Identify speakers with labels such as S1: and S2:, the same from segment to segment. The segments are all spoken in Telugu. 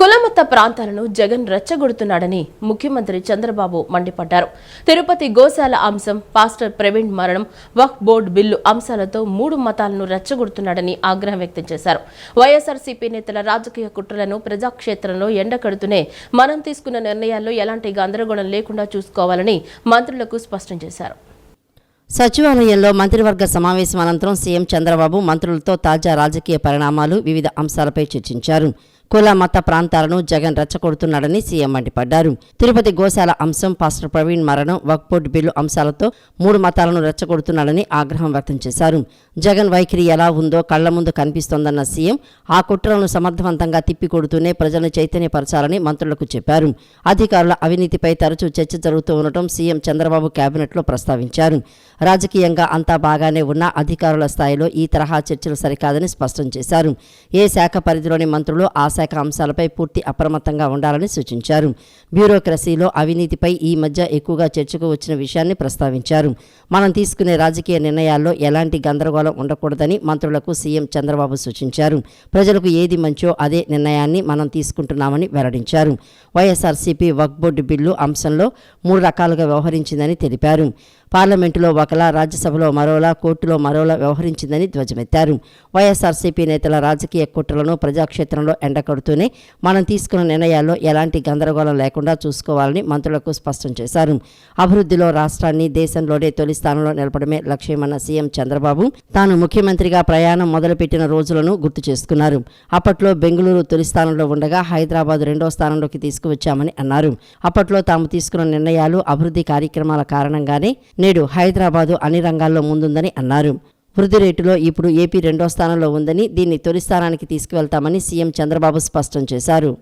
S1: కులమత ప్రాంతాలను జగన్ రెచ్చగొడుతున్నాడని ముఖ్యమంత్రి చంద్రబాబు మండిపడ్డారు. తిరుపతి గోశాల అంశం, పాస్టర్ ప్రవీణ్ మరణం, వక్ఫ్ బోర్డు బిల్లు అంశాలతో మూడు మతాలను రెచ్చగొడుతున్నాడని ఆగ్రహం వ్యక్తం చేశారు. వైఎస్ఆర్సీపీ నేతల రాజకీయ కుట్రలను ప్రజాక్షేత్రంలో ఎండకడుతూనే మనం తీసుకున్న నిర్ణయాల్లో ఎలాంటి గందరగోళం లేకుండా చూసుకోవాలని మంత్రులకు స్పష్టం చేశారు.
S2: సచివాలయంలో మంత్రివర్గ సమావేశం అనంతరం సీఎం చంద్రబాబు మంత్రులతో తాజా రాజకీయ పరిణామాలు, వివిధ అంశాలపై చర్చించారు. కుల మత ప్రాంతాలను జగన్ రెచ్చగొడుతున్నాడని సీఎం మండిపడ్డారు. తిరుపతి గోశాల అంశం, పాస్టర్ ప్రవీణ్ మరణం, వక్ఫ్ బోర్డు బిల్లు అంశాలతో మూడు మతాలను రెచ్చగొడుతున్నాడని ఆగ్రహం వ్యక్తం చేశారు. జగన్ వైఖరి ఎలా ఉందో కళ్ల ముందు కనిపిస్తోందన్న సీఎం ఆ కుట్రలను సమర్థవంతంగా తిప్పికొడుతూనే ప్రజలను చైతన్యపరచాలని మంత్రులకు చెప్పారు. అధికారుల అవినీతిపై తరచూ చర్చ జరుగుతూ ఉండటం సీఎం చంద్రబాబు కేబినెట్లో ప్రస్తావించారు. రాజకీయంగా అంతా బాగానే ఉన్నా అధికారుల స్థాయిలో ఈ తరహా చర్చలు సరికాదని స్పష్టం చేశారు. ఏ శాఖ పరిధిలోని మంత్రులు ఆ శాఖ అంశాలపై పూర్తి అప్రమత్తంగా ఉండాలని సూచించారు. బ్యూరోక్రసీలో అవినీతిపై ఈ మధ్య ఎక్కువగా చర్చకు వచ్చిన విషయాన్ని ప్రస్తావించారు. మనం తీసుకునే రాజకీయ నిర్ణయాల్లో ఎలాంటి గందరగోళం ఉండకూడదని మంత్రులకు సీఎం చంద్రబాబు సూచించారు. ప్రజలకు ఏది మంచో అదే నిర్ణయాన్ని మనం తీసుకుంటున్నామని వెల్లడించారు. వైఎస్ఆర్సీపీ వక్ఫ్ బోర్డు బిల్లు అంశంలో మూడు రకాలుగా వ్యవహరించిందని తెలిపారు. పార్లమెంటులో ఒకలా, రాజ్యసభలో మరోలా, కోర్టులో మరోలా వ్యవహరించిందని ధ్వజమెత్తారు. వైఎస్ఆర్సీపీ నేతల రాజకీయ కుట్రలను ప్రజాక్షేత్రంలో ఎండకడుతూనే మనం తీసుకున్న నిర్ణయాల్లో ఎలాంటి గందరగోళం లేకుండా చూసుకోవాలని మంత్రులకు స్పష్టం చేశారు. అభివృద్ధిలో రాష్ట్రాన్ని దేశంలోనే తొలి స్థానంలో నిలపడమే లక్ష్యమన్న సీఎం చంద్రబాబు తాను ముఖ్యమంత్రిగా ప్రయాణం మొదలుపెట్టిన రోజులను గుర్తు చేసుకున్నారు. అప్పట్లో బెంగళూరు తొలి స్థానంలో ఉండగా హైదరాబాద్ రెండో స్థానంలోకి తీసుకువచ్చామని అన్నారు. అప్పట్లో తాము తీసుకున్న నిర్ణయాలు, అభివృద్ధి కార్యక్రమాల కారణంగానే నేడు హైదరాబాదు అన్ని రంగాల్లో ముందుందని అన్నారు. వృద్ధి రేటులో ఇప్పుడు ఏపీ రెండో స్థానంలో ఉందని, దీన్ని తొలి స్థానానికి తీసుకువెళ్తామని సీఎం చంద్రబాబు స్పష్టం చేశారు.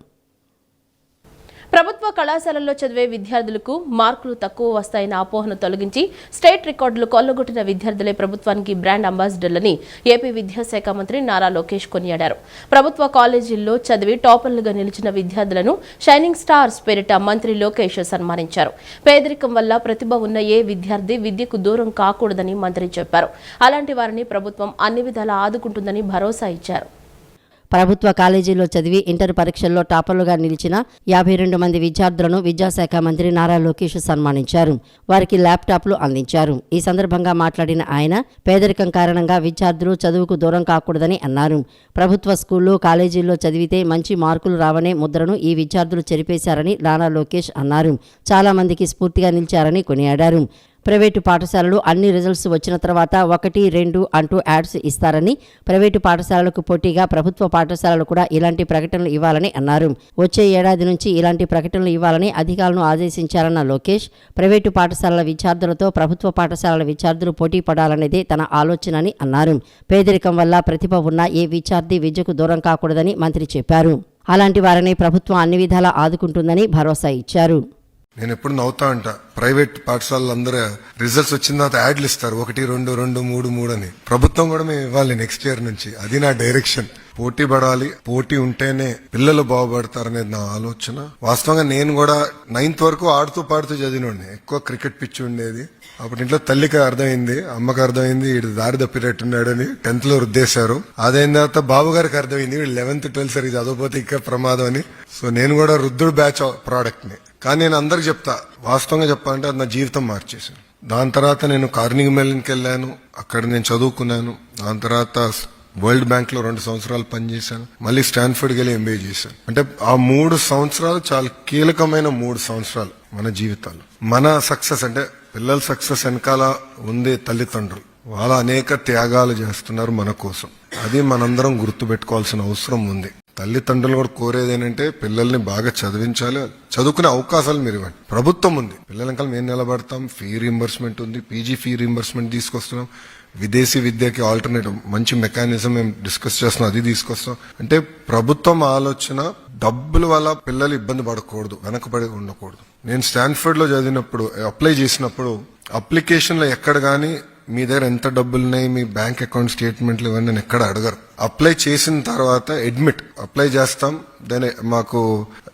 S1: ప్రభుత్వ కళాశాలల్లో చదివే విద్యార్థులకు మార్కులు తక్కువ వస్తాయన్న అపోహను తొలగించి స్టేట్ రికార్డులు కొల్లగొట్టిన విద్యార్థులే ప్రభుత్వానికి బ్రాండ్ అంబాసిడర్లని ఏపీ విద్యాశాఖ మంత్రి నారా లోకేష్ కొనియాడారు. ప్రభుత్వ కాలేజీల్లో చదివి టాపర్లుగా నిలిచిన విద్యార్థులను షైనింగ్ స్టార్స్ పేరిట మంత్రి లోకేష్ సన్మానించారు. పేదరికం వల్ల ప్రతిభ ఉన్న ఏ విద్యార్థి విద్యకు దూరం కాకూడదని మంత్రి చెప్పారు. అలాంటి వారిని ప్రభుత్వం అన్ని విధాలా ఆదుకుంటుందని భరోసా ఇచ్చారు.
S2: ప్రభుత్వ కాలేజీలో చదివి ఇంటర్ పరీక్షల్లో టాపర్లుగా నిలిచిన 52 మంది విద్యార్థులను విద్యాశాఖ మంత్రి నారా లోకేష్ సన్మానించారు. వారికి ల్యాప్టాప్లు అందించారు. ఈ సందర్భంగా మాట్లాడిన ఆయన పేదరికం కారణంగా విద్యార్థులు చదువుకు దూరం కాకూడదని అన్నారు. ప్రభుత్వ స్కూళ్లు, కాలేజీల్లో చదివితే మంచి మార్కులు రావనే ముద్రను ఈ విద్యార్థులు చెరిపేశారని నారా లోకేష్ అన్నారు. చాలా మందికి స్ఫూర్తిగా నిలిచారని కొనియాడారు. ప్రైవేటు పాఠశాలలు అన్ని రిజల్ట్స్ వచ్చిన తర్వాత 1, 2 అంటూ యాడ్స్ ఇస్తారని, ప్రైవేటు పాఠశాలలకు పోటీగా ప్రభుత్వ పాఠశాలలు కూడా ఇలాంటి ప్రకటనలు ఇవ్వాలని అన్నారు. వచ్చే ఏడాది నుంచి ఇలాంటి ప్రకటనలు ఇవ్వాలని అధికారులను ఆదేశించారన్న లోకేష్, ప్రైవేటు పాఠశాలల విద్యార్థులతో ప్రభుత్వ పాఠశాలల విద్యార్థులు పోటీ పడాలనేదే తన ఆలోచనని అన్నారు. పేదరికం వల్ల ప్రతిభ ఉన్న ఏ విద్యార్థి విద్యకు దూరం కాకూడదని మంత్రి చెప్పారు. అలాంటి వారిని ప్రభుత్వం అన్ని విధాలా ఆదుకుంటుందని భరోసా ఇచ్చారు.
S3: నేను ఎప్పుడు నవ్వుతా అంట, ప్రైవేట్ పాఠశాలలు అందరూ రిజల్ట్స్ వచ్చిన తర్వాత యాడ్లు ఇస్తారు, 1, 2, 2, 3, 3 అని. ప్రభుత్వం కూడా మేము ఇవ్వాలి నెక్స్ట్ ఇయర్ నుంచి. అది నా డైరెక్షన్. పోటీ పడాలి, పోటీ ఉంటేనే పిల్లలు బాగుపడతారనేది నా ఆలోచన. వాస్తవంగా నేను కూడా 9th వరకు ఆడుతూ పాడుతూ చదివినండి. ఎక్కువ క్రికెట్ పిచ్చి ఉండేది. అప్పుడు ఇంట్లో తల్లికి అర్థమైంది, అమ్మకి అర్థమైంది వీడు దారి తప్పినట్టున్నాడని 10th లో రుద్దేశారు. అదైన తర్వాత బాబు గారికి అర్థమైంది వీడు 11th 12th సరిగ్గా చదవకపోతే ఇంకా ప్రమాదం అని. సో నేను కూడా రుద్దుడు బ్యాచ్ ప్రోడక్ట్ ని. కానీ నేను అందరికి చెప్తా, వాస్తవంగా చెప్పాలంటే అది నా జీవితం మార్చేశాను. దాని తర్వాత నేను కార్నింగ్ మెల్లన్కి వెళ్ళాను, అక్కడ నేను చదువుకున్నాను. దాని తర్వాత వరల్డ్ బ్యాంక్ లో 2 సంవత్సరాలు పనిచేశాను. మళ్ళీ స్టాన్ఫర్డ్కి వెళ్ళి MBA చేశాను. అంటే ఆ 3 సంవత్సరాలు చాలా కీలకమైన 3 సంవత్సరాలు మన జీవితాలు. మన సక్సెస్ అంటే పిల్లల సక్సెస్ వెనకాల ఉంది తల్లిదండ్రులు. వాళ్ళ అనేక త్యాగాలు చేస్తున్నారు మన కోసం. అది మనందరం గుర్తు పెట్టుకోవాల్సిన అవసరం ఉంది. తల్లిదండ్రులు కూడా కోరేది ఏంటంటే పిల్లల్ని బాగా చదివించాలి, చదువుకునే అవకాశాలు మీరు ఇవ్వండి. ప్రభుత్వం ఉంది, పిల్లల వెనకాల మేము నిలబడతాం. ఫీ రీంబర్స్మెంట్ ఉంది, PG ఫీ రీంబర్స్మెంట్ తీసుకొస్తున్నాం. విదేశీ విద్యకి ఆల్టర్నేటివ్ మంచి మెకానిజం మేము డిస్కస్ చేస్తున్నాం, అది తీసుకొస్తాం. అంటే ప్రభుత్వం ఆలోచన డబ్బుల వల్ల పిల్లలు ఇబ్బంది పడకూడదు, వెనకబడి ఉండకూడదు. నేను స్టాన్ఫర్డ్ లో చదివినప్పుడు అప్లై చేసినప్పుడు అప్లికేషన్ లో ఎక్కడ గానీ మీ దగ్గర ఎంత డబ్బులున్నాయి, మీ బ్యాంక్ అకౌంట్ స్టేట్మెంట్లు ఇవన్నీ ఎక్కడ అడగరు. అప్లై చేసిన తర్వాత అప్లై చేస్తాం, దాని మాకు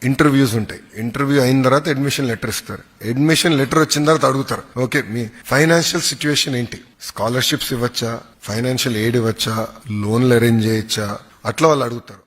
S3: ఇంటర్వ్యూస్ ఉంటాయి. ఇంటర్వ్యూ అయిన తర్వాత అడ్మిషన్ లెటర్ ఇస్తారు. అడ్మిషన్ లెటర్ వచ్చిన తర్వాత అడుగుతారు, ఓకే మీ ఫైనాన్షియల్ సిచ్యువేషన్ ఏంటి, స్కాలర్షిప్స్ ఇవ్వచ్చా, ఫైనాన్షియల్ ఎయిడ్ ఇవ్వచ్చా, లోన్లు అరేంజ్ చేయొచ్చా, అట్లా వాళ్ళు అడుగుతారు.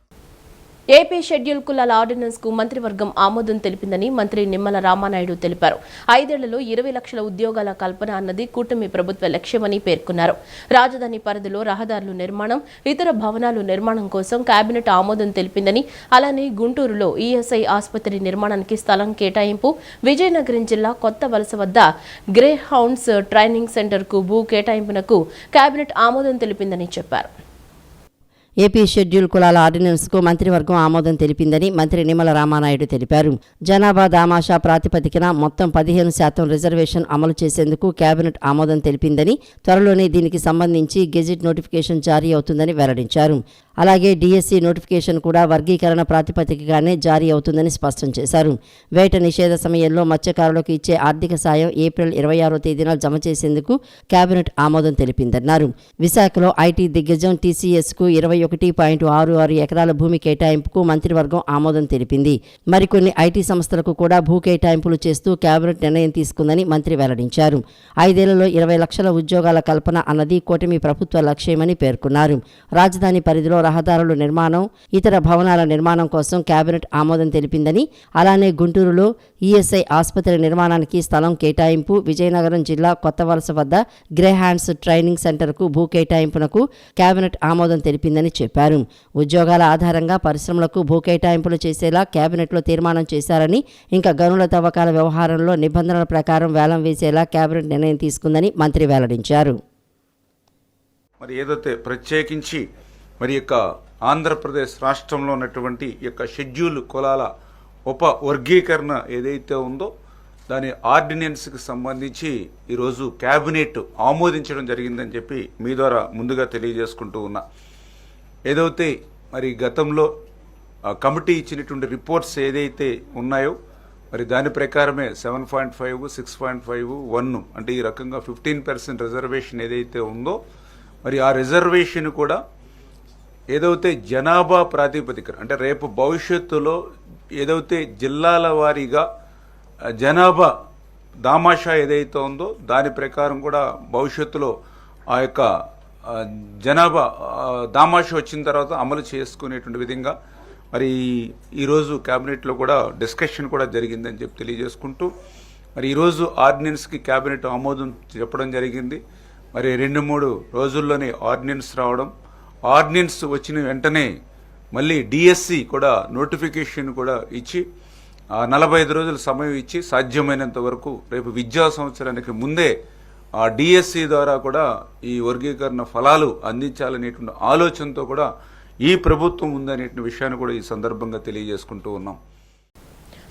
S1: ఏపీ షెడ్యూల్ కులాల ఆర్డినెన్స్ కు మంత్రివర్గం ఆమోదం తెలిపిందని మంత్రి నిమ్మల రామానాయుడు తెలిపారు. 5 ఏళ్లలో 20 లక్షల ఉద్యోగాల కల్పన అన్నది కూటమి ప్రభుత్వ లక్ష్యమని పేర్కొన్నారు. రాజధాని పరిధిలో రహదారుల నిర్మాణం, ఇతర భవనాల నిర్మాణం కోసం కేబినెట్ ఆమోదం తెలిపిందని, అలానే గుంటూరులో ఈఎస్ఐ ఆసుపత్రి నిర్మాణానికి స్థలం కేటాయింపు, విజయనగరం జిల్లా కొత్త వలస వద్ద గ్రే హౌండ్స్ ట్రైనింగ్ సెంటర్ కు భూ కేటాయింపునకు కేబినెట్ ఆమోదం తెలిపిందని చెప్పారు.
S2: ఏపీ షెడ్యూల్ కులాల ఆర్డినెన్స్కు మంత్రివర్గం ఆమోదం తెలిపిందని మంత్రి నిమ్మల రామానాయుడు తెలిపారు. జనాభా దామాషా ప్రాతిపదికన మొత్తం 15% రిజర్వేషన్ అమలు చేసేందుకు కేబినెట్ ఆమోదం తెలిపిందని, త్వరలోనే దీనికి సంబంధించి గెజిట్ నోటిఫికేషన్ జారీ అవుతుందని వెల్లడించారు. అలాగే డిఎస్సి నోటిఫికేషన్ కూడా వర్గీకరణ ప్రాతిపదికగానే జారీ అవుతుందని స్పష్టం చేశారు. వేట నిషేధ సమయంలో మత్స్యకారులకు ఇచ్చే ఆర్థిక సాయం ఏప్రిల్ 26వ తేదీన జమ చేసేందుకు కేబినెట్ ఆమోదం తెలిపిందన్నారు. విశాఖలో ఐటీ దిగ్గజం టీసీఎస్కు 21.66 ఎకరాల భూమి కేటాయింపుకు మంత్రివర్గం ఆమోదం తెలిపింది. మరికొన్ని ఐటీ సంస్థలకు కూడా భూ కేటాయింపులు చేస్తూ కేబినెట్ నిర్ణయం తీసుకుందని మంత్రి వెల్లడించారు. 5 ఏళ్లలో 20 లక్షల ఉద్యోగాల కల్పన అన్నది కూటమి ప్రభుత్వ లక్ష్యమని పేర్కొన్నారు. రాజధాని పరిధిలో రహదారుల నిర్మాణం, ఇతర భవనాల నిర్మాణం కోసం కేబినెట్ ఆమోదం తెలిపిందని, అలానే గుంటూరులో ఈఎస్ఐ ఆసుపత్రి నిర్మాణానికి స్థలం కేటాయింపు, విజయనగరం జిల్లా కొత్త వలస వద్ద గ్రే హ్యాండ్స్ ట్రైనింగ్ సెంటర్కు భూ కేటాయింపునకు కేబినెట్ ఆమోదం తెలిపిందని చెప్పారు. ఉద్యోగాల ఆధారంగా పరిశ్రమలకు భూ కేటాయింపులు చేసేలా కేబినెట్లో తీర్మానం చేశారని, ఇంకా గనుల తవ్వకాల వ్యవహారంలో నిబంధనల ప్రకారం వేలం వేసేలా కేబినెట్ నిర్ణయం తీసుకుందని మంత్రి వెల్లడించారు.
S4: మరి ఏదైతే ప్రత్యేకించి మరి యొక్క ఆంధ్రప్రదేశ్ రాష్ట్రంలో ఉన్నటువంటి యొక్క షెడ్యూల్ కులాల ఉప వర్గీకరణ ఏదైతే ఉందో దాని ఆర్డినెన్స్కి సంబంధించి ఈరోజు కేబినెట్ ఆమోదించడం జరిగిందని చెప్పి మీ ద్వారా ముందుగా తెలియజేసుకుంటూ ఉన్నా. ఏదైతే మరి గతంలో కమిటీ ఇచ్చినటువంటి రిపోర్ట్స్ ఏదైతే ఉన్నాయో మరి దాని ప్రకారమే 7.5, 6.5, 1 అంటే ఈ రకంగా 15% రిజర్వేషన్ ఏదైతే ఉందో మరి ఆ రిజర్వేషన్ కూడా ఏదైతే జనాభా ప్రాతిపదికన అంటే రేపు భవిష్యత్తులో ఏదైతే జిల్లాల వారీగా జనాభా దామాషా ఏదైతే ఉందో దాని ప్రకారం కూడా భవిష్యత్తులో ఆ యొక్క జనాభా దామాషా వచ్చిన తర్వాత అమలు చేసుకునేటువంటి విధంగా మరి ఈరోజు కేబినెట్లో కూడా డిస్కషన్ కూడా జరిగిందని చెప్పి తెలియజేసుకుంటూ మరి ఈరోజు ఆర్డినెన్స్కి కేబినెట్ ఆమోదం చెప్పడం జరిగింది. మరి 2-3 రోజుల్లోనే ఆర్డినెన్స్ రావడం, ఆర్డినెన్స్ వచ్చిన వెంటనే మళ్ళీ డిఎస్సి కూడా నోటిఫికేషన్ కూడా ఇచ్చి 45 రోజుల సమయం ఇచ్చి సాధ్యమైనంత వరకు రేపు విద్యా సంవత్సరానికి ముందే ఆ డిఎస్సి ద్వారా కూడా ఈ వర్గీకరణ ఫలాలు అందించాలనేటువంటి ఆలోచనతో కూడా ఈ ప్రభుత్వం ఉందనే విషయాన్ని కూడా ఈ సందర్భంగా తెలియజేసుకుంటూ ఉన్నాం.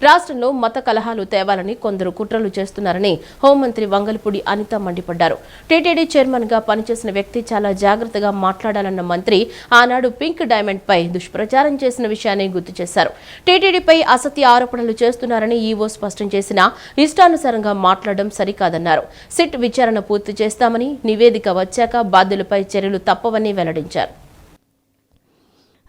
S1: రాష్ట్రంలో మత కలహాలు తేవాలని కొందరు కుట్రలు చేస్తున్నారని హోంమంత్రి వంగలపూడి అనిత మండిపడ్డారు. టీటీడీ చైర్మన్ గా పనిచేసిన వ్యక్తి చాలా జాగ్రత్తగా మాట్లాడాలన్న మంత్రి ఆనాడు పింక్ డైమండ్ పై దుష్ప్రచారం చేసిన విషయాన్ని గుర్తు చేశారు. టీటీడీపై అసత్య ఆరోపణలు చేస్తున్నారని ఈవో స్పష్టం చేసినా ఇష్టానుసారంగా మాట్లాడడం సరికాదన్నారు. సిట్ విచారణ పూర్తి చేస్తామని, నివేదిక వచ్చాక బాధ్యులపై చర్యలు తప్పవని వెల్లడించారు.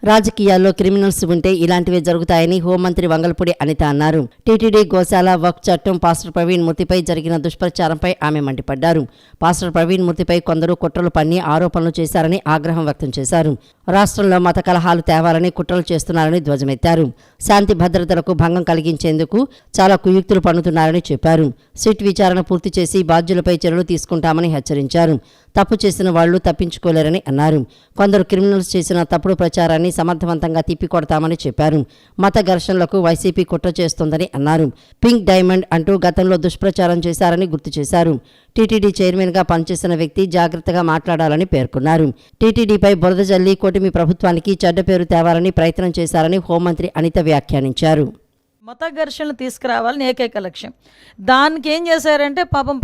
S2: రాజకీయాల్లో క్రిమినల్స్ ఉంటే ఇలాంటివే జరుగుతాయని హోంమంత్రి వంగలపూడి అనిత అన్నారు. టీటీడీ గోశాల వక్ఫ్ చట్టం పాస్టర్ ప్రవీణ్ మూర్తిపై జరిగిన దుష్ప్రచారంపై ఆమె మండిపడ్డారు. పాస్టర్ ప్రవీణ్ మూర్తిపై కొందరు కుట్రలు పన్ని ఆరోపణలు చేశారని ఆగ్రహం వ్యక్తం చేశారు. రాష్ట్రంలో మత కలహాలు తేవాలని కుట్రలు చేస్తున్నారని ధ్వజమెత్తారు. శాంతి భద్రతలకు భంగం కలిగించేందుకు చాలా కుయుక్తులు పన్నుతున్నారని చెప్పారు. సిట్ విచారణ పూర్తి చేసి బాధ్యులపై చర్యలు తీసుకుంటామని హెచ్చరించారు. తప్పు చేసిన వాళ్లు తప్పించుకోలేరని అన్నారు. కొందరు క్రిమినల్స్ చేసిన తప్పుడు ప్రచారాన్ని సమర్థవంతంగా తిప్పికొడతామని చెప్పారు. మత ఘర్షణలకు వైసీపీ కుట్ర చేస్తోందని అన్నారు. పింక్ డైమండ్ అంటూ గతంలో దుష్ప్రచారం చేశారని గుర్తు చేశారు. టీటీడీ చైర్మన్ గా పనిచేసిన వ్యక్తి జాగ్రత్తగా మాట్లాడాలని పేర్కొన్నారు. టీటీడీపై బురద జల్లి కూటమి ప్రభుత్వానికి చెడ్డ పేరు తేవాలని ప్రయత్నం చేశారని హోంమంత్రి అనిత వ్యాఖ్యానించారు.
S5: మత ఘర్షణలు తీసుకురావాలని ఏకైక లక్ష్యం. దానికి ఏం చేశారంటే పాపం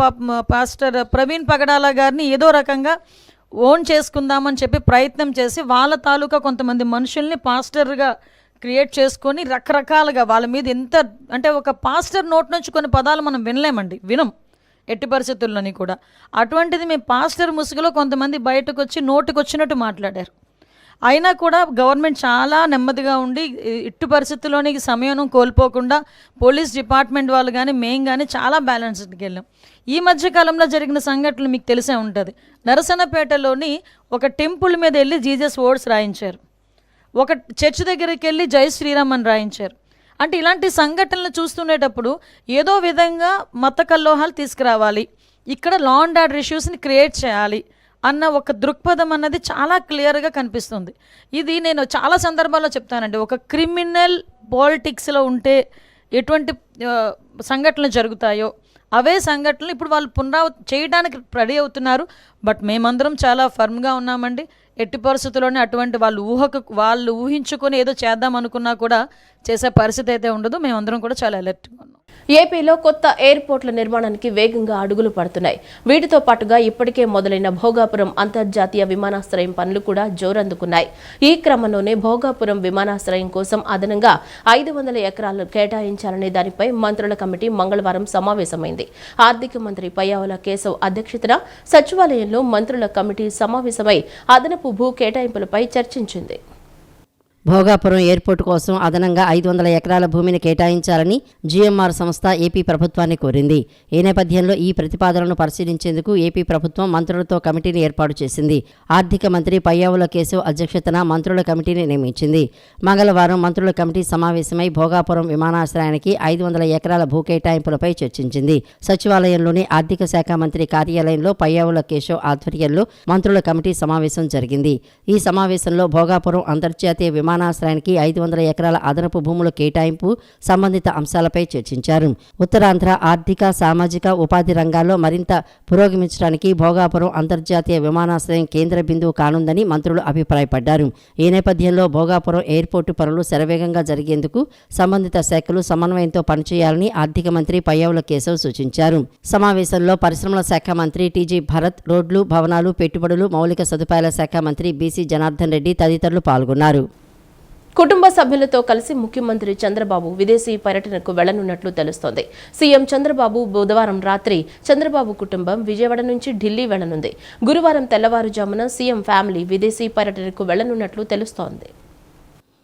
S5: పాస్టర్ ప్రవీణ్ పగడాల గారిని ఏదో రకంగా ఓన్ చేసుకుందామని చెప్పి ప్రయత్నం చేసి వాళ్ళ తాలూకా కొంతమంది మనుషుల్ని పాస్టర్గా క్రియేట్ చేసుకొని రకరకాలుగా వాళ్ళ మీద ఎంత అంటే ఒక పాస్టర్ నోట్ నుంచి కొన్ని పదాలు మనం వినం ఎట్టి పరిస్థితుల్లోని కూడా. అటువంటిది మేము పాస్టర్ ముసుగులో కొంతమంది బయటకు వచ్చి నోటికి వచ్చినట్టు మాట్లాడారు. అయినా కూడా గవర్నమెంట్ చాలా నెమ్మదిగా ఉండి ఇట్టు పరిస్థితుల్లోని సమయం కోల్పోకుండా పోలీస్ డిపార్ట్మెంట్ వాళ్ళు కానీ మేము కానీ చాలా బ్యాలెన్స్డ్కి వెళ్ళాం. ఈ మధ్యకాలంలో జరిగిన సంఘటనలు మీకు తెలిసే ఉంటుంది. నరసన్నపేటలోని ఒక టెంపుల్ మీద వెళ్ళి జీసస్ వర్డ్స్ రాయించారు. ఒక చర్చ్ దగ్గరికి వెళ్ళి జై శ్రీరామ్ అని రాయించారు. అంటే ఇలాంటి సంఘటనలు చూస్తుండేటప్పుడు ఏదో విధంగా మత కల్లోహాలు తీసుకురావాలి, ఇక్కడ లా అండ్ ఆర్డర్ ఇష్యూస్ని క్రియేట్ చేయాలి అన్న ఒక దృక్పథం అన్నది చాలా క్లియర్గా కనిపిస్తుంది. ఇది నేను చాలా సందర్భాల్లో చెప్తానండి. ఒక క్రిమినల్ పాలిటిక్స్లో ఉంటే ఎటువంటి సంఘటనలు జరుగుతాయో అవే సంఘటనలు ఇప్పుడు వాళ్ళు చేయడానికి రెడీ అవుతున్నారు. బట్ మేమందరం చాలా ఫర్మ్గా ఉన్నామండి. ఎట్టి పరిస్థితుల్లోనే అటువంటి వాళ్ళు ఊహించుకొని ఏదో చేద్దాం అనుకున్నా కూడా చేసే పరిస్థితి అయితే ఉండదు. మేమందరం కూడా చాలా అలర్ట్గా ఉన్నాం.
S1: ఏపీలో కొత్త ఎయిర్పోర్ట్ల నిర్మాణానికి వేగంగా అడుగులు పడుతున్నాయి. వీటితో పాటుగా ఇప్పటికే మొదలైన భోగాపురం అంతర్జాతీయ విమానాశ్రయం పనులు కూడా జోరందుకున్నాయి. ఈ క్రమంలోనే భోగాపురం విమానాశ్రయం కోసం అదనంగా 500 ఎకరాలు కేటాయించాలనే దానిపై మంత్రుల కమిటీ మంగళవారం సమావేశమైంది. ఆర్థిక మంత్రి పయ్యావుల కేశవ్ అధ్యక్షతన సచివాలయంలో మంత్రుల కమిటీ సమావేశమై అదనపు భూ కేటాయింపులపై చర్చించింది.
S2: భోగాపురం ఎయిర్పోర్టు కోసం అదనంగా 500 ఎకరాల భూమిని కేటాయించాలని జీఎంఆర్ సంస్థ ఏపీ ప్రభుత్వాన్ని కోరింది. ఈ నేపథ్యంలో ఈ ప్రతిపాదనను పరిశీలించేందుకు ఏపీ ప్రభుత్వం మంత్రులతో కమిటీని ఏర్పాటు చేసింది. ఆర్థిక మంత్రి పయ్యావుల కేశవ్ అధ్యక్షతన మంత్రుల కమిటీని నియమించింది. మంగళవారం మంత్రుల కమిటీ సమావేశమై భోగాపురం విమానాశ్రయానికి 500 ఎకరాల భూ కేటాయింపులపై చర్చించింది. సచివాలయంలోని ఆర్థిక శాఖ మంత్రి కార్యాలయంలో పయ్యావుల కేశవ్ ఆధ్వర్యంలో మంత్రుల కమిటీ సమావేశం జరిగింది. ఈ సమావేశంలో భోగాపురం అంతర్జాతీయ విమానాశ్రయానికి 500 ఎకరాల అదనపు భూముల కేటాయింపు సంబంధిత అంశాలపై చర్చించారు. ఉత్తరాంధ్ర ఆర్థిక, సామాజిక, ఉపాధి రంగాల్లో మరింత పురోగమించడానికి భోగాపురం అంతర్జాతీయ విమానాశ్రయం కేంద్ర బిందువు కానుందని మంత్రులు అభిప్రాయపడ్డారు. ఈ నేపథ్యంలో భోగాపురం ఎయిర్పోర్టు పనులు శరవేగంగా జరిగేందుకు సంబంధిత శాఖలు సమన్వయంతో పనిచేయాలని ఆర్థిక మంత్రి పయ్యావుల కేశవ్ సూచించారు. సమావేశంలో పరిశ్రమల శాఖ మంత్రి టీజీ భరత్, రోడ్లు, భవనాలు, పెట్టుబడులు, మౌలిక సదుపాయాల శాఖ మంత్రి బీసీ జనార్దన్ రెడ్డి తదితరులు పాల్గొన్నారు.
S1: కుటుంబ సభ్యులతో కలిసి ముఖ్యమంత్రి చంద్రబాబు విదేశీ పర్యటనకు వెళ్లనున్నట్లు తెలుస్తోంది. సీఎం చంద్రబాబు బుధవారం రాత్రి చంద్రబాబు కుటుంబం విజయవాడ నుంచి ఢిల్లీ వెళ్లనుంది. గురువారం తెల్లవారుజామున సీఎం ఫ్యామిలీ విదేశీ పర్యటనకు వెళ్లనున్నట్లు తెలుస్తోంది.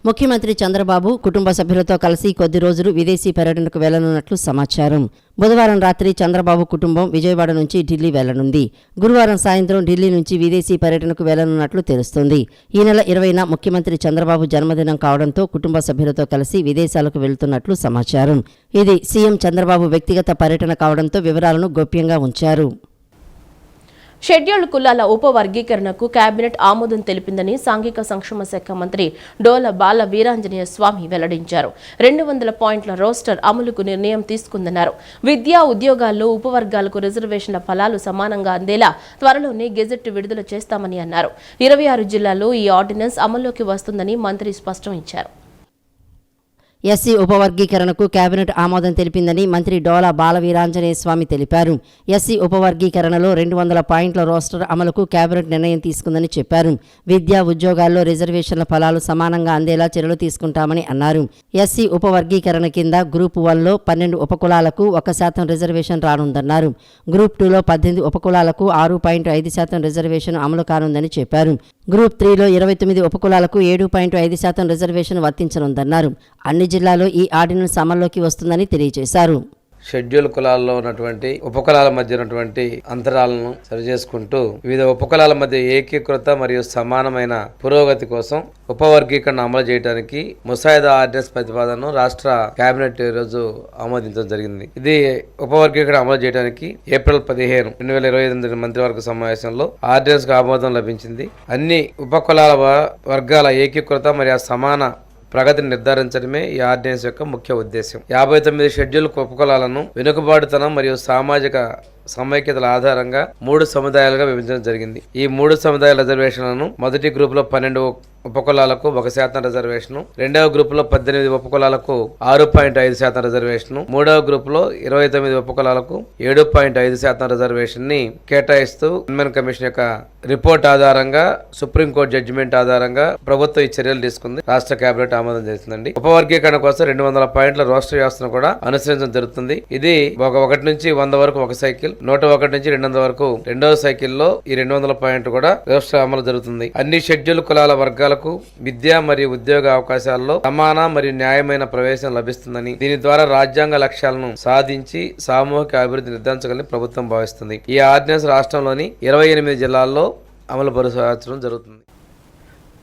S2: ముఖ్యమంత్రి చంద్రబాబు కుటుంబ సభ్యులతో కలిసి కొద్ది రోజులు విదేశీ పర్యటనకు వెళ్లనున్నట్లు సమాచారం. బుధవారం రాత్రి చంద్రబాబు కుటుంబం విజయవాడ నుంచి ఢిల్లీ వెళ్లనుంది. గురువారం సాయంత్రం ఢిల్లీ నుంచి విదేశీ పర్యటనకు వెళ్లనున్నట్లు తెలుస్తోంది. ఈ నెల 20న ముఖ్యమంత్రి చంద్రబాబు జన్మదినం కావడంతో కుటుంబ సభ్యులతో కలిసి విదేశాలకు వెళ్తున్నట్లు సమాచారం. ఇది సీఎం చంద్రబాబు వ్యక్తిగత పర్యటన కావడంతో వివరాలను గోప్యంగా ఉంచారు.
S1: షెడ్యూల్డ్ కులాల ఉపవర్గీకరణకు కేబినెట్ ఆమోదం తెలిపిందని సాంఘిక సంక్షేమ శాఖ మంత్రి డోల బాల వీరాంజనేయ స్వామి వెల్లడించారు. 200 పాయింట్ల రోస్టర్ అమలుకు నిర్ణయం తీసుకుందన్నారు. విద్యా, ఉద్యోగాల్లో ఉపవర్గాలకు రిజర్వేషన్ల ఫలాలు సమానంగా అందేలా త్వరలోనే గెజెట్ విడుదల చేస్తామని అన్నారు. 26 జిల్లాల్లో ఈ ఆర్డినెన్స్ అమల్లోకి వస్తుందని మంత్రి స్పష్టం ఇచ్చారు.
S2: ఎస్సీ ఉపవర్గీకరణకు కేబినెట్ ఆమోదం తెలిపిందని మంత్రి డోలా బాలవీరాంజనేయ స్వామి తెలిపారు. ఎస్సీ ఉపవర్గీకరణలో 200 పాయింట్ల రోస్టర్ అమలుకు కేబినెట్ నిర్ణయం తీసుకుందని చెప్పారు. విద్యా, ఉద్యోగాల్లో రిజర్వేషన్ల ఫలాలు సమానంగా అందేలా చర్యలు తీసుకుంటామని అన్నారు. ఎస్సీ ఉపవర్గీకరణ కింద గ్రూప్ 1లో 12 ఉపకులాలకు 1% రిజర్వేషన్ రానుందన్నారు. గ్రూప్ 2లో 18 ఉపకులాలకు 6.5% రిజర్వేషన్ అమలు కానుందని చెప్పారు. గ్రూప్ 3లో 29 ఉపకులాలకు 7.5% రిజర్వేషన్ వర్తించనుందన్నారు. అన్ని జిల్లాలో ఈ ఆర్డినెన్స్ అమల్లోకి వస్తుందని తెలియజేశారు.
S6: షెడ్యూల్ కులాల్లో ఉన్నటువంటి ఉపకులాల మధ్య ఉన్నటువంటి అంతరాలను సరిచేసుకుంటూ వివిధ ఉపకులాల మధ్య ఏకీకృత మరియు సమానమైన పురోగతి కోసం ఉపవర్గీకరణ అమలు చేయడానికి ముసాయిదా ఆర్డినెన్స్ ప్రతిపాదనను రాష్ట్ర కేబినెట్ ఈ రోజు ఆమోదించడం జరిగింది. ఇది ఉపవర్గీకరణ అమలు చేయడానికి ఏప్రిల్ 15, 2028 మంత్రివర్గ సమావేశంలో ఆర్డినెన్స్ కు ఆమోదం లభించింది. అన్ని ఉపకులాల వర్గాల ఏకీకృత మరియు సమాన ప్రగతిని నిర్ధారించడమే ఈ ఆర్డినెన్స్ యొక్క ముఖ్య ఉద్దేశం. 59 షెడ్యూల్ ఉపకులాలను వెనుకబాటుతనం మరియు సామాజిక సమైక్యతల ఆధారంగా 3 సముదాయాలుగా విభజించడం జరిగింది. ఈ 3 సముదాయాల రిజర్వేషన్లను మొదటి గ్రూప్ లో 12 ఉపకులాలకు 1% రిజర్వేషన్, రెండవ గ్రూప్ లో 18 ఉపకులాలకు 6.5% రిజర్వేషన్, మూడవ గ్రూప్ లో 29 ఉపకులాలకు 7.5% రిజర్వేషన్ ని కేటాయిస్తూ ఉమెన్ కమిషన్ యొక్క రిపోర్ట్ ఆధారంగా సుప్రీంకోర్టు జడ్జిమెంట్ ఆధారంగా ప్రభుత్వం ఈ చర్యలు తీసుకుంది. రాష్ట్ర కేబినెట్ ఆమోదం చేసిందండి. ఉపవర్గీకరణ కోసం 200 పాయింట్ల రోస్టర్ వ్యవస్థను కూడా అనుసరించడం జరుగుతుంది. ఇది 1 నుంచి 100 వరకు ఒక సైకిల్, 101 నుంచి 200 వరకు రెండవ సైకిల్లో ఈ 200 పాయింట్ కూడా రోస్టర్ అమలు జరుగుతుంది. అన్ని షెడ్యూల్ కులాల వర్గాలకు విద్య మరియు ఉద్యోగ అవకాశాల్లో సమాన మరియు న్యాయమైన ప్రవేశం లభిస్తుందని, దీని ద్వారా రాజ్యాంగ లక్ష్యాలను సాధించి సామూహిక అభివృద్ధి నిర్ధారించగలని ప్రభుత్వం భావిస్తుంది. ఈ ఆర్డినెన్స్ రాష్ట్రంలోని 28 జిల్లాల్లో అమలు పరచడం జరుగుతుంది.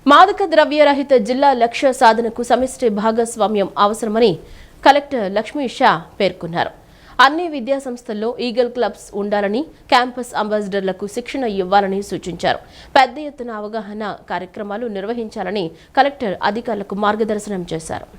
S1: మాదక ద్రవ్యరహిత జిల్లా లక్ష్య సాధనకు సమిష్టి భాగస్వామ్యం అవసరమని కలెక్టర్ లక్ష్మీ షా పేర్కొన్నారు. అన్ని విద్యాసంస్థల్లో ఈగల్ క్లబ్స్ ఉండాలని, క్యాంపస్ అంబాసిడర్లకు శిక్షణ ఇవ్వాలని సూచించారు. పెద్ద ఎత్తున అవగాహన కార్యక్రమాలు నిర్వహించాలని కలెక్టర్ అధికారులకు మార్గదర్శనం చేశారు.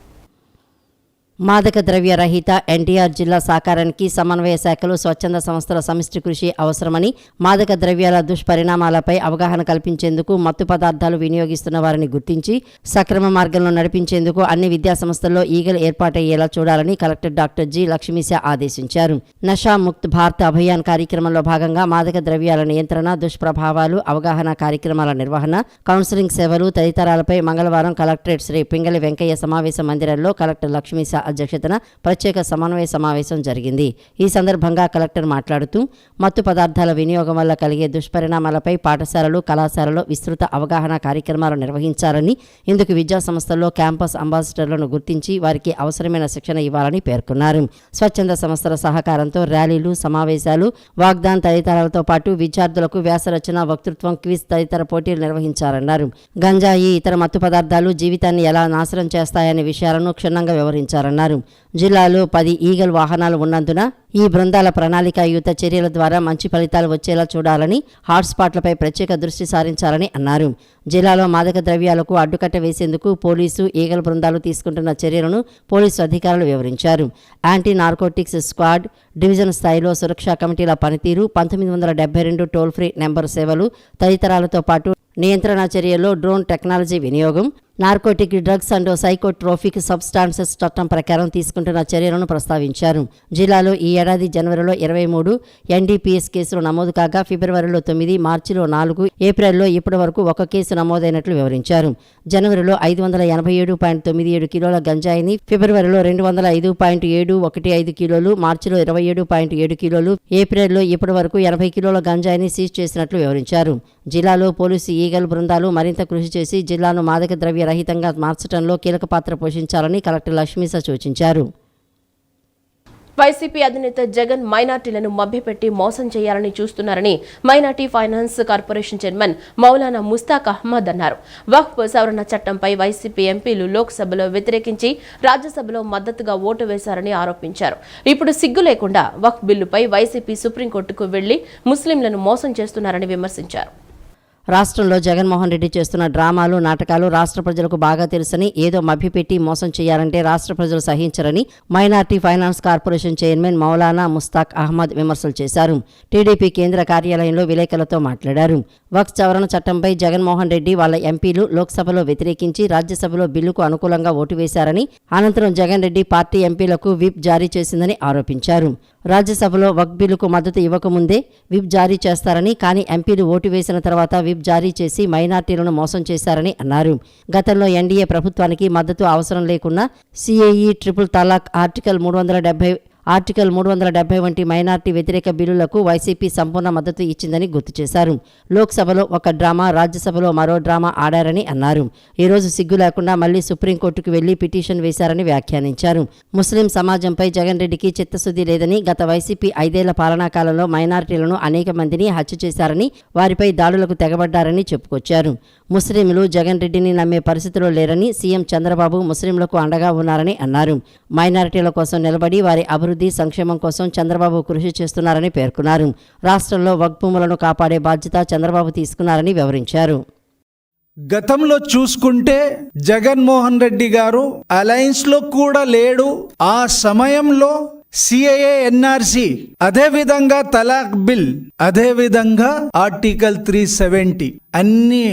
S2: మాదక ద్రవ్య రహిత ఎన్టీఆర్ జిల్లా సాకారానికి సమన్వయ శాఖలు, స్వచ్ఛంద సంస్థల సమిష్టి కృషి అవసరమని, మాదక ద్రవ్యాల దుష్పరిణామాలపై అవగాహన కల్పించేందుకు, మత్తు పదార్థాలు వినియోగిస్తున్న వారిని గుర్తించి సక్రమ మార్గంలో నడిపించేందుకు అన్ని విద్యాసంస్థల్లో ఈగల్ ఏర్పాటయ్యేలా చూడాలని కలెక్టర్ డాక్టర్ జి. లక్ష్మీశా ఆదేశించారు. నషా ముక్త్ భారత్ అభియాన్ కార్యక్రమంలో భాగంగా మాదక ద్రవ్యాల నియంత్రణ, దుష్ప్రభావాలు, అవగాహన కార్యక్రమాల నిర్వహణ, కౌన్సిలింగ్ సేవలు తదితరాలపై మంగళవారం కలెక్టరేట్ శ్రీ పింగళి వెంకయ్య సమావేశ మందిరంలో కలెక్టర్ లక్ష్మీశా అధ్యక్షతన ప్రత్యేక సమన్వయ సమావేశం జరిగింది. ఈ సందర్భంగా కలెక్టర్ మాట్లాడుతూ మత్తు పదార్థాల వినియోగం వల్ల కలిగే దుష్పరిణామాలపై పాఠశాలలు, కళాశాలలో విస్తృత అవగాహన కార్యక్రమాలు నిర్వహించాలని, ఇందుకు విద్యా సంస్థల్లో క్యాంపస్ అంబాసిడర్లను గుర్తించి వారికి అవసరమైన శిక్షణ ఇవ్వాలని పేర్కొన్నారు. స్వచ్ఛంద సంస్థల సహకారంతో ర్యాలీలు, సమావేశాలు, వాగ్దాన్ తదితరాలతో పాటు విద్యార్థులకు వ్యాసరచన, వక్తృత్వం, క్విజ్ తదితర పోటీలు నిర్వహించారన్నారు. గంజాయి, ఇతర మత్తు పదార్థాలు జీవితాన్ని ఎలా నాశనం చేస్తాయనే విషయాలను క్షుణ్ణంగా వివరించారన్నారు. జిల్లాలో 10 ఈగల్ వాహనాలు ఉన్నందున ఈ బృందాల ప్రణాళికాయుత చర్యల ద్వారా మంచి ఫలితాలు వచ్చేలా చూడాలని, హాట్స్పాట్లపై ప్రత్యేక దృష్టి సారించాలని అన్నారు. జిల్లాలో మాదక ద్రవ్యాలకు అడ్డుకట్ట వేసేందుకు పోలీసు, ఈగల్ బృందాలు తీసుకుంటున్న చర్యలను పోలీసు అధికారులు వివరించారు. యాంటీ నార్కోటిక్స్ స్క్వాడ్, డివిజన్ స్థాయిలో సురక్షా కమిటీల పనితీరు, 1972 టోల్ ఫ్రీ నెంబర్ సేవలు తదితరాలతో పాటు నియంత్రణ చర్యల్లో డ్రోన్ టెక్నాలజీ వినియోగం, narcotic drugs and psychotropic substances చట్టం ప్రకారం తీసుకుంటున్న చర్యలను ప్రస్తావించారు. జిల్లాలో ఈ ఏడాది జనవరిలో 23 ఎన్డీపీఎస్ కేసులు నమోదు కాగా, ఫిబ్రవరిలో 9, మార్చిలో 4, ఏప్రిల్లో ఇప్పటి వరకు 1 కేసు నమోదైనట్లు వివరించారు. జనవరిలో 587.97 కిలోల గంజాయిని, ఫిబ్రవరిలో 205.715 కిలోలు, మార్చిలో 27.7 కిలోలు, ఏప్రిల్లో ఇప్పటి వరకు 80 కిలోల గంజాయిని సీజ్ చేసినట్లు వివరించారు. జిల్లాలో పోలీసు ఈగల్ బృందాలు మరింత కృషి చేసి జిల్లాను మాదక ద్రవ్య రహితంగా మార్చడంలో కీలక పాత్ర పోషించాలని కలెక్టర్ లక్ష్మీశా సూచించారు.
S1: వైసీపీ అధినేత జగన్ మైనార్టీలను మభ్యపెట్టి మోసం చేయాలని చూస్తున్నారని minority finance corporation chairman Maulana Mushtaq Ahmed అన్నారు. వక్ఫ్ సవరణ చట్టంపై వైసీపీ ఎంపీలు లోక్సభలో వ్యతిరేకించి రాజ్యసభలో మద్దతుగా ఓటు వేశారని ఆరోపించారు. ఇప్పుడు సిగ్గు లేకుండా వక్ఫ్ బిల్లుపై వైసీపీ సుప్రీంకోర్టుకు వెళ్లి ముస్లింలను మోసం చేస్తున్నారని విమర్శించారు.
S2: రాష్ట్రంలో జగన్మోహన్ రెడ్డి చేస్తున్న డ్రామాలు, నాటకాలు రాష్ట్ర ప్రజలకు బాగా తెలుసని, ఏదో మభ్యపెట్టి మోసం చేయాలంటే రాష్ట్ర ప్రజలు సహించరని minority finance corporation chairman Maulana Mushtaq Ahmed విమర్శలు చేశారు. టీడీపీ కేంద్ర కార్యాలయంలో విలేకరులతో మాట్లాడారు. వక్ఫ్ సవరణ చట్టంపై జగన్మోహన్ రెడ్డి వాళ్ళ ఎంపీలు లోక్సభలో వ్యతిరేకించి రాజ్యసభలో బిల్లుకు అనుకూలంగా ఓటు వేశారని, అనంతరం జగన్ రెడ్డి పార్టీ ఎంపీలకు విప్ జారీ చేసిందని ఆరోపించారు. రాజ్యసభలో వక్ఫ్ బిల్లుకు మద్దతు ఇవ్వకముందే విప్ జారీ చేస్తారని, కానీ ఎంపీలు ఓటు వేసిన తర్వాత విప్ జారీ చేసి మైనార్టీలను మోసం చేశారని అన్నారు. గతంలో ఎన్డీఏ ప్రభుత్వానికి మద్దతు అవసరం లేకున్నా సిఏఈ, ట్రిపుల్ తలాక్, ఆర్టికల్ 370 వంటి మైనార్టీ వ్యతిరేక బిల్లులకు వైసీపీ సంపూర్ణ మద్దతు ఇచ్చిందని గుర్తు చేశారు. లోక్సభలో ఒక డ్రామా, రాజ్యసభలో మరో డ్రామా ఆడారని అన్నారు. ఈరోజు సిగ్గు లేకుండా మళ్లీ సుప్రీంకోర్టుకు వెళ్లి పిటిషన్ వేశారని వ్యాఖ్యానించారు. ముస్లిం సమాజంపై జగన్ రెడ్డికి చిత్తశుద్ధి లేదని, గత వైసీపీ 5 ఏళ్ల పాలనా కాలంలో మైనార్టీలను అనేక మందిని హత్య చేశారని, వారిపై దాడులకు తెగబడ్డారని చెప్పుకొచ్చారు. ముస్లింలు జగన్ రెడ్డిని నమ్మే పరిస్థితిలో లేరని, సీఎం చంద్రబాబు ముస్లింలకు అండగా ఉన్నారని అన్నారు. మైనారిటీల కోసం నిలబడి వారి అభివృద్ధి, సంక్షేమం కోసం చంద్రబాబు కృషి చేస్తున్నారని పేర్కొన్నారు. రాష్ట్రంలో వక్ఫ్ భూములను కాపాడే బాధ్యత చంద్రబాబు తీసుకున్నారని వివరించారు.
S7: గతంలో చూసుకుంటే జగన్మోహన్ రెడ్డి గారు అలయన్స్ లో కూడా లేడు. ఆ సమయంలో సిఏఏ, ఎన్ఆర్సి, అదే విధంగా తలాక్ బిల్, అదే విధంగా ఆర్టికల్ 370 అన్ని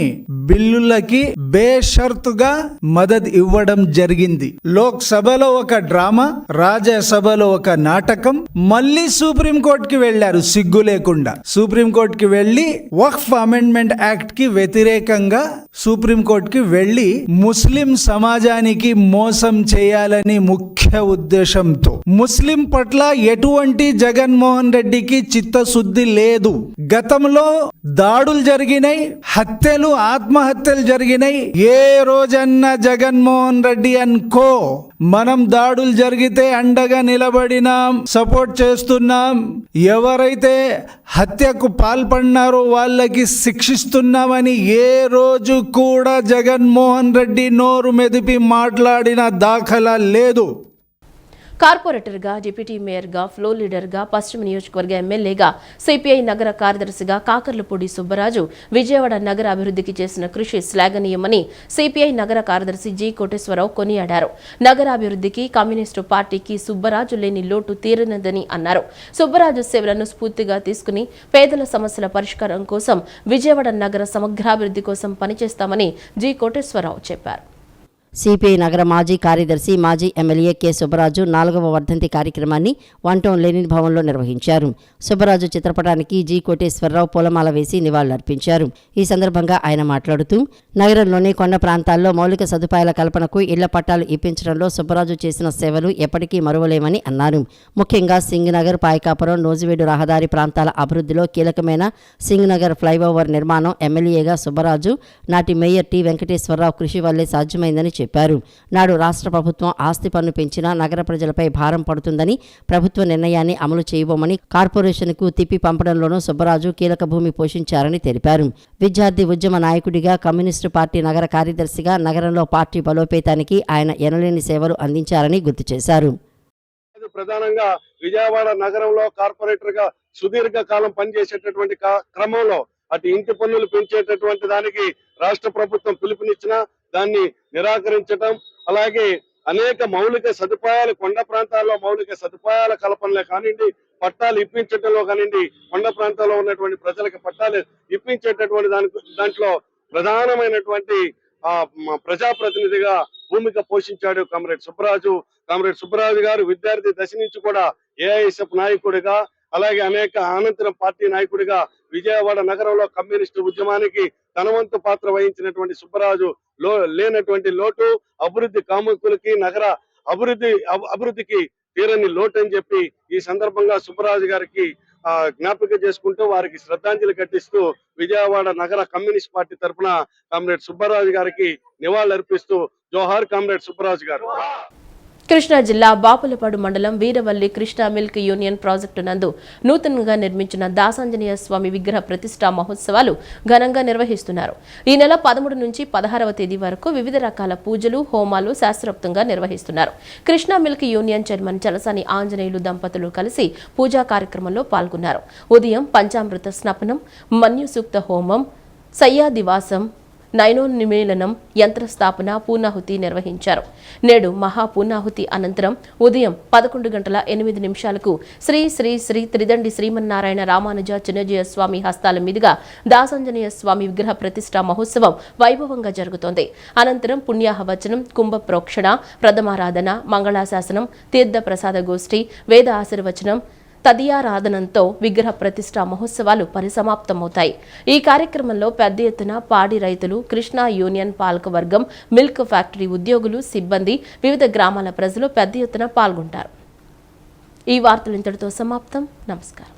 S7: బిల్లులకి బేషరతుగా మద్దతు ఇవ్వడం జరిగింది. లోక్సభలో ఒక డ్రామా, రాజ్యసభలో ఒక నాటకం, మళ్ళీ సుప్రీంకోర్టుకి వెళ్లారు సిగ్గు లేకుండా. సుప్రీంకోర్టుకి వెళ్లి వక్ఫ్ అమెండ్మెంట్ యాక్ట్ కి వ్యతిరేకంగా సుప్రీంకోర్టుకి వెళ్లి ముస్లిం సమాజానికి మోసం చేయాలని ముఖ్య ఉద్దేశంతో, ముస్లిం పట్ల ఎటువంటి జగన్మోహన్ రెడ్డికి చిత్తశుద్ధి లేదు. గతంలో దాడులు జరిగినాయి, హత్యలు, ఆత్మహత్యలు జరిగినాయి. ఏ రోజన్నా జగన్మోహన్ రెడ్డి అనుకో మనం దాడులు జరిగితే అండగా నిలబడినాం, సపోర్ట్ చేస్తున్నాం, ఎవరైతే హత్యకు పాల్పడినారో వాళ్ళకి శిక్షిస్తున్నామని ఏ రోజు కూడా జగన్మోహన్ రెడ్డి నోరు మెదిపి మాట్లాడిన దాఖలా లేదు.
S1: కార్పొరేటర్గా, డిప్యూటీ మేయర్గా, ఫ్లో లీడర్గా, పశ్చిమ నియోజకవర్గ ఎమ్మెల్యేగా, సిపిఐ నగర కార్యదర్శిగా కాకర్లపూడి సుబ్బరాజు విజయవాడ నగర అభివృద్ధికి చేసిన కృషి శ్లాఘనీయమని సిపిఐ నగర కార్యదర్శి జి కోటేశ్వరరావు కొనియాడారు. నగరాభివృద్ధికి కమ్యూనిస్టు పార్టీకి సుబ్బరాజు లేని లోటు తీరనిదని అన్నారు. సుబ్బరాజు సేవలను స్ఫూర్తిగా తీసుకుని పేదల సమస్యల పరిష్కారం కోసం విజయవాడ నగర సమగ్రాభివృద్ధి కోసం పనిచేస్తామని జి కోటేశ్వరరావు చెప్పారు.
S2: సిపిఐ నగర మాజీ కార్యదర్శి, మాజీ ఎమ్మెల్యే కె సుబ్బరాజు 4వ వర్ధంతి కార్యక్రమాన్ని 1 టౌన్ లెనిన్ భవన్లో నిర్వహించారు. సుబ్బరాజు చిత్రపటానికి జి కోటేశ్వరరావు పూలమాల వేసి నివాళులర్పించారు. ఈ సందర్భంగా ఆయన మాట్లాడుతూ నగరంలోని కొండ ప్రాంతాల్లో మౌలిక సదుపాయాల కల్పనకు ఇళ్ల పట్టాలు ఇప్పించడంలో సుబ్బరాజు చేసిన సేవలు ఎప్పటికీ మరువలేమని అన్నారు. ముఖ్యంగా సింగ్ నగర్, పాయకాపురం, నోజువేడు రహదారి ప్రాంతాల అభివృద్ధిలో కీలకమైన సింగ్ నగర్ ఫ్లైఓవర్ నిర్మాణం ఎమ్మెల్యేగా సుబ్బరాజు, నాటి మేయర్ టి వెంకటేశ్వరరావు కృషి వల్లే సాధ్యమైందని చెప్పారు. నాడు రాష్ట్ర ప్రభుత్వం ఆస్తి పన్ను పెంచినా నగర ప్రజలపై భారం పడుతుందని, ప్రభుత్వ నిర్ణయాన్ని అమలు చేయబోమని కార్పొరేషన్కు తిప్పి పంపడంలోనూ సుబ్బరాజు కీలక భూమి పోషించారని తెలిపారు. విద్యార్థి ఉద్యమ నాయకుడిగా, కమ్యూనిస్టు పార్టీ నగర కార్యదర్శిగా నగరంలో పార్టీ బలోపేతానికి ఆయన ఎనలేని సేవలు అందించారని గుర్తు చేశారు.
S8: ప్రధానంగా విజయవాడ నగరంలో కార్పొరేటర్ గా సుదీర్ఘ కాలం పనిచేసేటటువంటి క్రమంలో అటు ఇంటి పన్నులు పెంచేటటువంటి దానికి రాష్ట్ర ప్రభుత్వం పిలుపునిచ్చిన దాన్ని నిరాకరించటం, అలాగే అనేక మౌలిక సదుపాయాలు కొండ ప్రాంతాల్లో మౌలిక సదుపాయాల కల్పనలో కానివ్వండి, పట్టాలు ఇప్పించడంలో కానివ్వండి, కొండ ప్రాంతాల్లో ఉన్నటువంటి ప్రజలకు పట్టాలు ఇప్పించేటటువంటి దాంట్లో ప్రధానమైనటువంటి ప్రజాప్రతినిధిగా భూమిక పోషించాడు కామ్రేడ్ సుబ్బరాజు. కామ్రేడ్ సుబ్బరాజు గారు విద్యార్థి దశ నుంచి కూడా ఏఐఎస్ఎఫ్ నాయకుడిగా, అలాగే అనేక అనంతరం పార్టీ నాయకుడిగా విజయవాడ నగరంలో కమ్యూనిస్టు ఉద్యమానికి తన వంతు పాత్ర వహించినటువంటి సుబ్బరాజు లేనటువంటి లోటు అభివృద్ధి కాముకులకి, నగర అభివృద్ధికి తీరని లోటు అని చెప్పి ఈ సందర్భంగా సుబ్బరాజు గారికి జ్ఞాపిక చేసుకుంటూ వారికి శ్రద్ధాంజలి ఘటిస్తూ విజయవాడ నగర కమ్యూనిస్ట్ పార్టీ తరఫున కామ్రేడ్ సుబ్బరాజు గారికి నివాళులర్పిస్తూ జోహార్ కామ్రేడ్ సుబ్బరాజు గారు.
S1: కృష్ణా జిల్లా బాపులపాడు మండలం Veeravalli Krishna milk union project నందు నూతనంగా నిర్మించిన దాసాంజనేయ స్వామి విగ్రహ ప్రతిష్టా మహోత్సవాలు ఘనంగా నిర్వహిస్తున్నారు. ఈ నెల 13 నుంచి 16వ తేదీ వరకు వివిధ రకాల పూజలు, హోమాలు శాస్త్రోక్తంగా నిర్వహిస్తున్నారు. Krishna milk union chairman Chalasani Anjaneyulu దంపతులు కలిసి పూజా కార్యక్రమంలో పాల్గొన్నారు. ఉదయం పంచామృత స్నపనం, మన్యు సూక్త హోమం, సయ్యాదివాసం, నైనోన్నిమీలనం, యంత్రస్థాపన, పూర్ణాహుతి నిర్వహించారు. నేడు మహాపూర్ణాహుతి అనంతరం ఉదయం 11:08 శ్రీ శ్రీ శ్రీ త్రిదండి శ్రీమన్నారాయణ రామానుజ చిన్నజయ స్వామి హస్తాల మీదుగా దాసాంజనేయ స్వామి విగ్రహ ప్రతిష్టా మహోత్సవం వైభవంగా జరుగుతోంది. అనంతరం పుణ్యాహవచనం, కుంభ ప్రోక్షణ, ప్రథమారాధన, మంగళాశాసనం, తీర్థ ప్రసాద గోష్ఠి, వేద ఆశీర్వచనం తదియారాధనంతో విగ్రహ ప్రతిష్టా మహోత్సవాలు పరిసమాప్తమవుతాయి. ఈ కార్యక్రమంలో పెద్ద ఎత్తున పాడి రైతులు, కృష్ణా యూనియన్ పాలకవర్గం, మిల్క్ ఫ్యాక్టరీ ఉద్యోగులు, సిబ్బంది, వివిధ గ్రామాల ప్రజలు పెద్ద ఎత్తున పాల్గొంటారు. ఈ వార్తలు ఇంతటితో సమాప్తం. నమస్కారం.